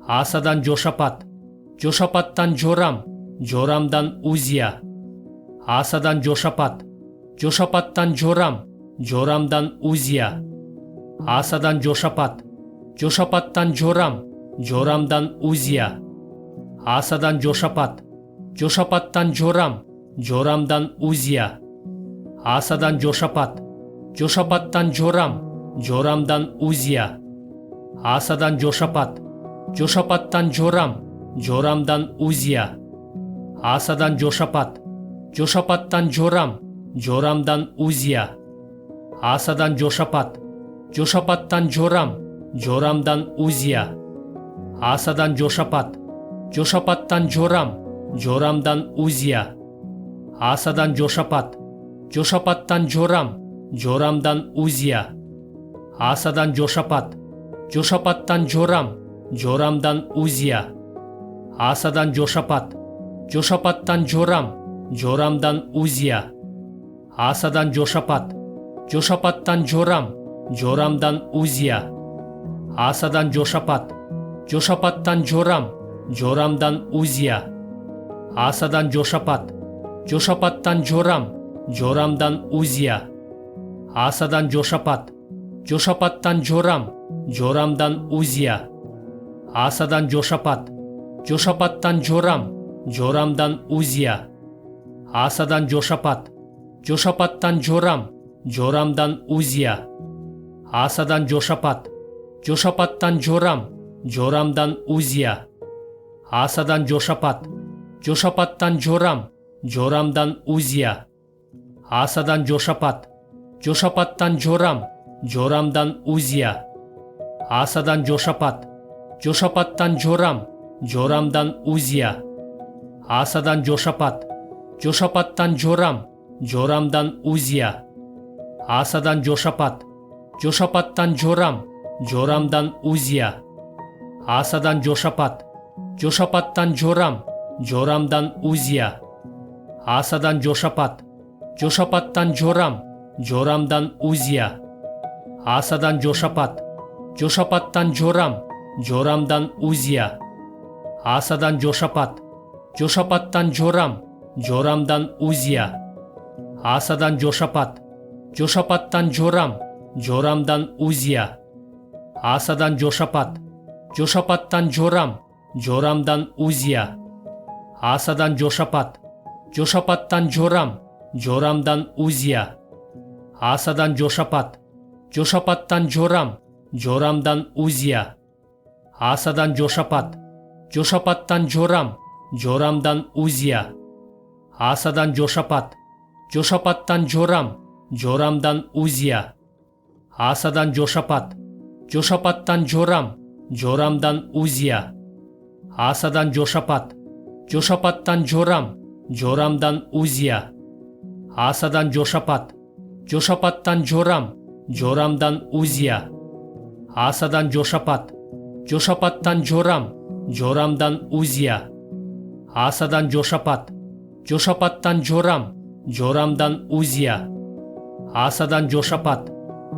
Асадан Жошапат, Жошапаттан Жорам, Жорамдан Узия. Асадан Жошапат, Жошапаттан Жорам, Жорамдан Узия. Асадан Жошапат, Жошапаттан Жорам, Жорамдан Узия. Асадан Жошапат, Жошапаттан Жорам, Жорамдан Узия. Асадан Жошапат, Жошапаттан Жорам, Жорамдан Узия. Асадан Жошапат, Жошапаттан Жорам, Жорамдан Узия. Асадан Жошапат, Жошапаттан Жорам, Жорамдан Узия. Асадан Жошапат, Жошапаттан Жорам, Жорамдан Узия. Асадан Жошапат, Жошапаттан Жорам, Жорамдан Узия. Асадан Жошапат, Жошапаттан Жорам, Жорамдан Узия. Асадан Жошапат, Жошапаттан Жорам, Жорамдан Узия. Асадан Жошапат, Жошапаттан Жорам, Жорамдан Узия. Асадан Жошапат, Жошапаттан Жорам, Жорамдан Узия. Асадан Жошапат, Жошапаттан Жорам, Жорамдан Узия. Асадан Жошапат, Жошапаттан Жорам, Жорамдан Узия. Асадан Жошапат, Жошапаттан Жорам, Жорамдан Узия. Асадан Жошапат, Жошапаттан Жорам, Жорамдан Узия. Асадан Жошапат, Жошапаттан Жорам, Жорамдан Узия. Асадан Жошапат, Жошапаттан Жорам, Жорамдан Узия. Асадан Жошапат, Жошапаттан Жорам, Жорамдан Узия. Асадан Жошапат, Жошапаттан Жорам, Жорамдан Узия. Асадан Жошапат, Жошапаттан Жорам, Жорамдан Узия. Асадан Жошапат, Жошапаттан Жорам, Жорамдан Узия. Асадан Жошапат, Жошапаттан Жорам, Жорамдан Узия. Асадан Жошапат, Жошапаттан Жорам, Жорамдан Узия. Асадан Жошапат, Жошапаттан Жорам, Жорамдан Узия. Асадан Жошапат, Жошапаттан Жорам, Жорамдан Узия. Асадан Жошапат, Жошапаттан Жорам, Жорамдан Узия. Асадан Жошапат, Жошапаттан Жорам, Жорамдан Узия. Асадан Жошапат, Жошапаттан Жорам, Жорамдан Узия. Асадан Жошапат, Жошапаттан Жорам, Жорамдан Узия. Асадан Жошапат, Жошапаттан Жорам, Жорамдан Узия. Асадан Жошапат, Жошапаттан Жорам, Жорамдан Узия. Асадан Жошапат, Жошапаттан Жорам, Жорамдан Узия. Асадан Жошапат, Жошапаттан Жорам, Жорамдан Узия. Асадан Жошапат, Жошапаттан Жорам, Жорамдан Узия. Асадан Жошапат, Жошапаттан Жорам, Жорамдан Узия. Асадан Жошапат, Жошапаттан Жорам, Жорамдан Узия. Асадан Жошапат, Жошапаттан Жорам, Жорамдан Узия. Асадан Жошапат,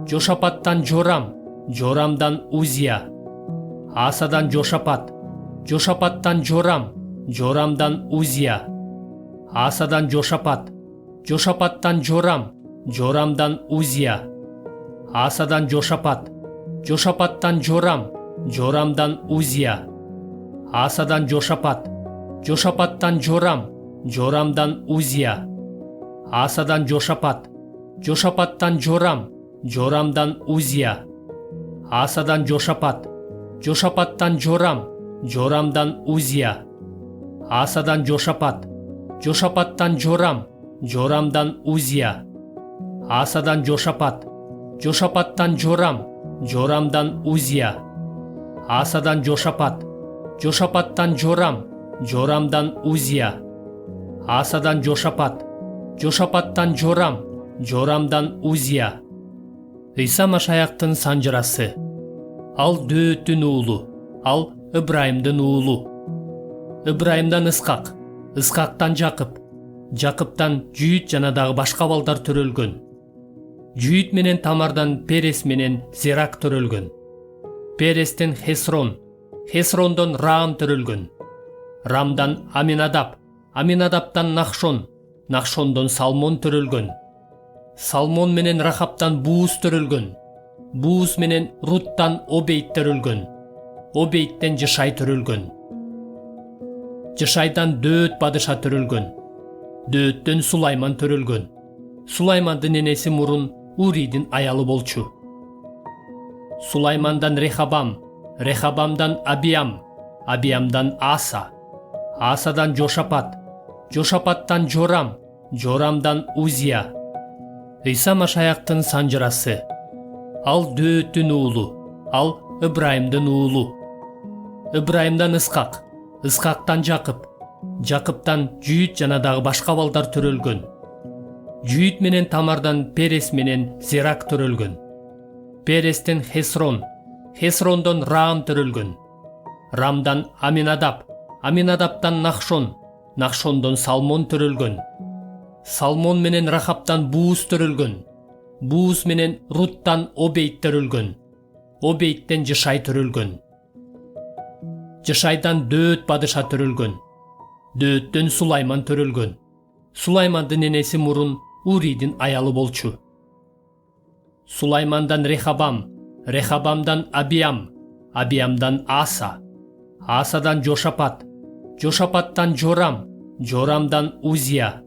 Жошапаттан Жорам, Жорамдан Узия. Асадан Жошапат, Жошапаттан Жорам, Жорамдан Узия. Асадан Жошапат, Жошапаттан Жорам, Жорамдан Узия. Асадан Жошапат, Жошапаттан Жорам, Жорамдан Узия. Асадан Жошапат, Жошапаттан Жорам, Жорамдан Узия. Асадан Жошапат, Жошапаттан Жорам, Жорамдан Узия. Асадан Жошапат, Жошапаттан Жорам, Жорамдан Узия. Асадан Жошапат, Жошапаттан Жорам, Жорамдан Узия. Асадан Жошапат, Жошапаттан Жорам, Жорамдан Узия. Асадан Жошапат, Жошапаттан Жорам, Жорамдан Узия. Асадан Жошапат, Жошапаттан Жорам, Жорамдан Узия. Иса Машаяктын санжырасы. Ал Дөөттүн уулу, ал Ыбрайымдын уулу. Ыбрайымдан Ысқақ, Ысқақтан Жақып, Жақыптан Жүйіт жана дагы башка балдар төрөлгөн. Жүйіт менен Тамардан Перес менен Зерак төрөлгөн. Перестен Хесрон, Хесрондон Раам төрөлгөн. Рамдан Аминадап, Аминадаптан Нахшон, Нахшондон Салмон төрөлгөн. Салмон менен Рахаптан Бууз төрөлгөн. Бууз менен Руттан Обейт төрөлгөн. Обейттен Жышай төрөлгөн. Жышайдан Дөөт падыша төрөлгөн. Дөөттөн Сулайман төрөлгөн. Сулаймандын энеси мурун Уридин аялы болчу. Сулаймандан Рехабам, Рехабамдан Абиам, Абиамдан Аса, Асадан Жошапат, Жошапаттан Жорам, Жорамдан Узия. Иса Машаяктын санжырасы. Ал Дөөттүн уулу, ал Ибрайымдын уулу. Ибрайымдан Исхак, Исхактан Жакып, Жакыптан Жүйүт жана дагы башка балдар төрөлгөн. Жүйүт менен Тамардан Перес менен Зерак төрөлгөн. Перестен Хесрон, Хесрондон Раам төрөлгөн. Рамдан Аминадап, Аминадаптан Нахшон, Нахшондон Салмон төрөлгөн. Салмон менен Рахаптан Бууз төрөлгөн. Бууз менен Руттан Обейт төрөлгөн. Обейттен Жышай төрөлгөн. Жышайдан Дөөт падыша төрөлгөн. Дөөттөн Сулайман төрөлгөн. Сулаймандын энеси мурун Уридин аялы болчу. Сулаймандан Рехабам, Рехабамдан Абиам, Абиамдан Аса, Асадан Жошапат, Жошапаттан Жорам, Жорамдан Узия.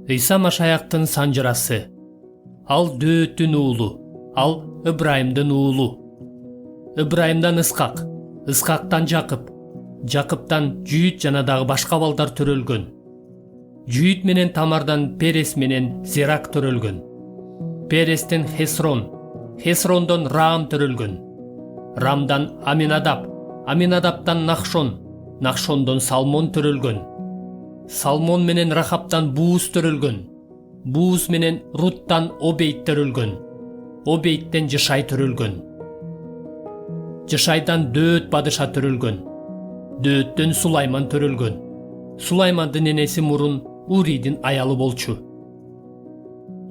Иса Машаяктын санжырасы. Ал Дөөттүн уулу, ал Ибрайымдын уулу. Ибрайымдан Исхак, Исхактан Жакып, Жакыптан Жүйүт жана дагы башка балдар төрөлгөн. Жүйүт менен Тамардан Перес менен Зерак төрөлгөн. Перестен Хесрон, Хесрондон Раам төрөлгөн. Рамдан Аминадап, Аминадаптан Нахшон, Нахшондон Салмон төрөлгөн. Салмон менен Рахаптан Бууз төрөлгөн. Бууз менен Руттан Обейт төрөлгөн. Обейттен Жышай төрөлгөн. Жышайдан Дөөт падыша төрөлгөн. Дөөттөн Сулайман төрөлгөн. Сулаймандын энеси мурун Уридин аялы болчу.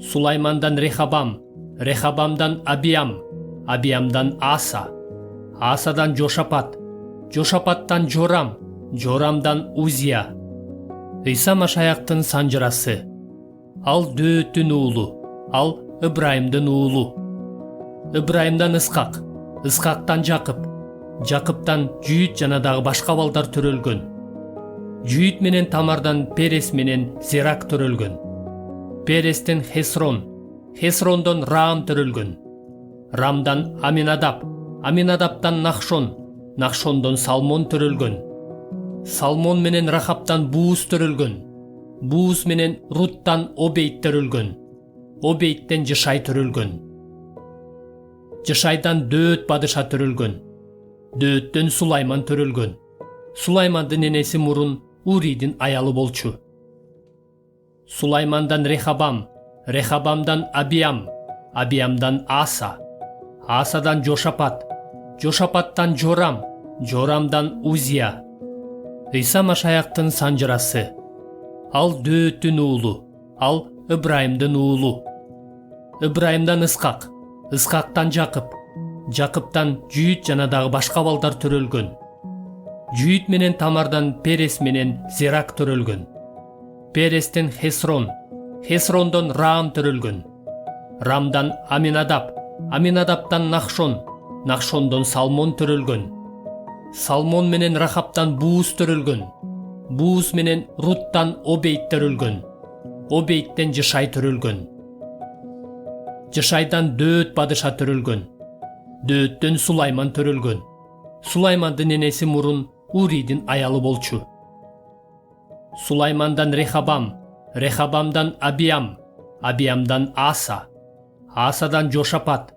Сулаймандан Рехабам, Рехабамдан Абиам, Абиамдан Аса, Асадан Жошапат, Жошапаттан Жорам, Жорамдан Узия. Иса Машаяктын санжырасы. Ал Дөөттүн уулу, ал Ибрайымдын уулу. Ибрайымдан Исхак, Исхактан Жакып, Жакыптан Жүйүт жана дагы башка балдар төрөлгөн. Жүйүт менен Тамардан Перес менен Зерак төрөлгөн. Перестен Хесрон, Хесрондон Раам төрөлгөн. Рамдан Аминадап, Аминадаптан Нахшон, Нахшондон Салмон төрөлгөн. Салмон менен Рахаптан Бууз төрөлгөн. Бууз менен Руттан Обейт төрөлгөн. Обейттен Жышай төрөлгөн. Жышайдан Дөөт падыша төрөлгөн. Дөөттөн Сулайман төрөлгөн. Сулаймандын энеси мурун Уридин аялы болчу. Сулаймандан Рехабам, Рехабамдан Абиам, Абиамдан Аса, Асадан Жошапат, Жошапаттан Жорам, Жорамдан Узия. Иса Машаяктын санжырасы. Ал Дөөттүн уулу, ал Ибрайымдын уулу. Ибрайымдан Исхак, Исхактан Жакып, Жакыптан Жүйүт жана дагы башка балдар төрөлгөн. Жүйүт менен Тамардан Перес менен Зерак төрөлгөн. Перестен Хесрон, Хесрондон Раам төрөлгөн. Рамдан Аминадап, Аминадаптан Нахшон, Нахшондон Салмон төрөлгөн. Салмон менен Рахаптан Бууз төрөлгөн. Бууз менен Руттан Обейт төрөлгөн. Обейттен Жышай төрөлгөн. Жышайдан Дөөт падыша төрөлгөн. Дөөттөн Сулайман төрөлгөн. Сулаймандын энеси мурун Уридин аялы болчу. Сулаймандан Рехабам, Рехабамдан Абиам, Абиамдан Аса, Асадан Жошапат,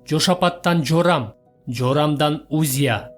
Жошапаттан Жорам, Жорамдан Узия.